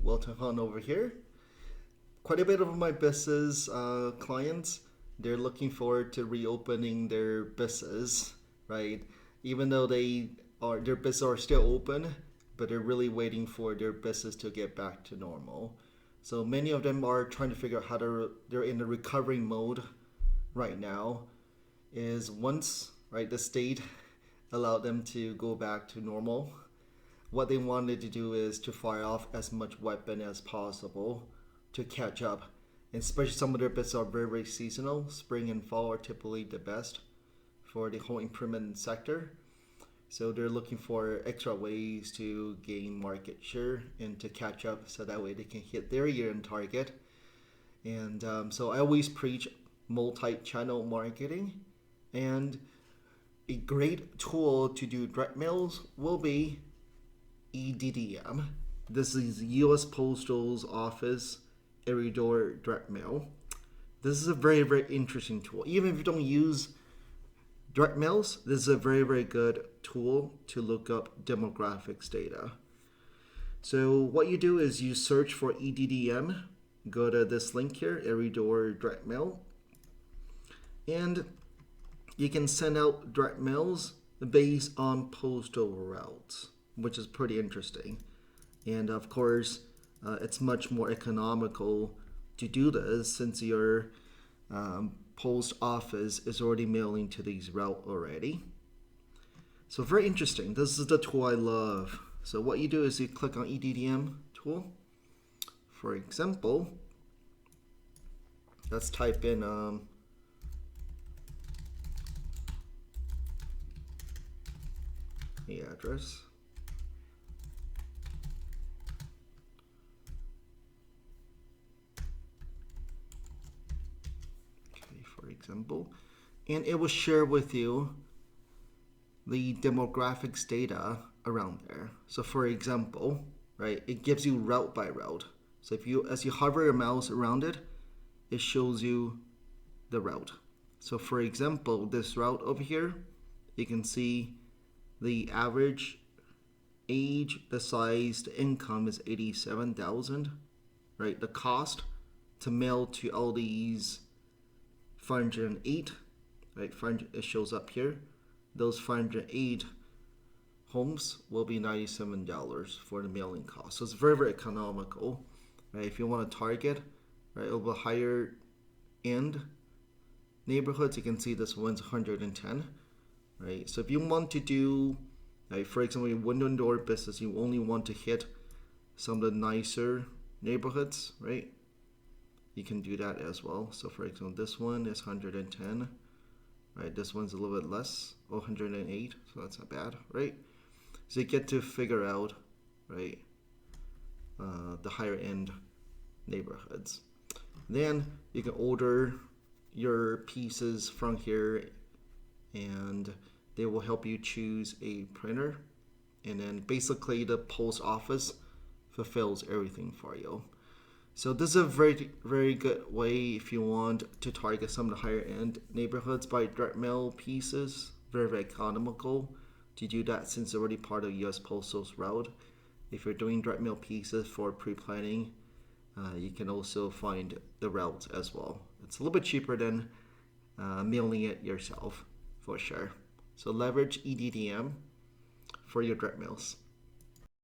Walter Hunt over here. Quite a bit of my business clients, they're looking forward to reopening their business, right? Even though their business are still open, but they're really waiting for their business to get back to normal. So many of them are trying to figure out they're in the recovery mode right now. Is once right the state allowed them to go back to normal, what they wanted to do is to fire off as much weapon as possible to catch up. And especially some of their bits are very, very seasonal. Spring and fall are typically the best for the home improvement sector. So they're looking for extra ways to gain market share and to catch up so that way they can hit their year-end target. And so I always preach multi-channel marketing. And a great tool to do direct mails will be EDDM. This is US Postal Office Every Door Direct Mail. This is a very, very interesting tool. Even if you don't use direct mails, this is a very, very good tool to look up demographics data. So what you do is you search for EDDM, go to this link here, Every Door Direct Mail, and you can send out direct mails based on postal routes, which is pretty interesting. And of course, it's much more economical to do this since your post office is already mailing to these route already. So very interesting. This is the tool I love. So what you do is you click on EDDM tool. For example, let's type in the address. Okay, for example, and it will share with you the demographics data around there. So for example, right, it gives you route by route. So as you hover your mouse around it, it shows you the route. So for example, this route over here, you can see the average age, the size, the income is 87,000, right? The cost to mail to all these 508, right? It shows up here. Those 508 homes will be $97 for the mailing cost. So it's very, very economical, right? If you want to target, right, over higher end neighborhoods, you can see this one's 110, right? So if you want to do, like, for example, your window and door business, you only want to hit some of the nicer neighborhoods, right? You can do that as well. So for example, this one is 110, right? This one's a little bit less, 108, so that's not bad, right? So you get to figure out, right, the higher end neighborhoods. Then you can order your pieces from here, and they will help you choose a printer, and then basically the post office fulfills everything for you. So this is a very, very good way if you want to target some of the higher end neighborhoods by direct mail pieces. Very, very economical to do that since it's already part of US Postal's route. If you're doing direct mail pieces for pre-planning, you can also find the routes as well. It's a little bit cheaper than mailing it yourself, for sure. So leverage EDDM for your direct mails.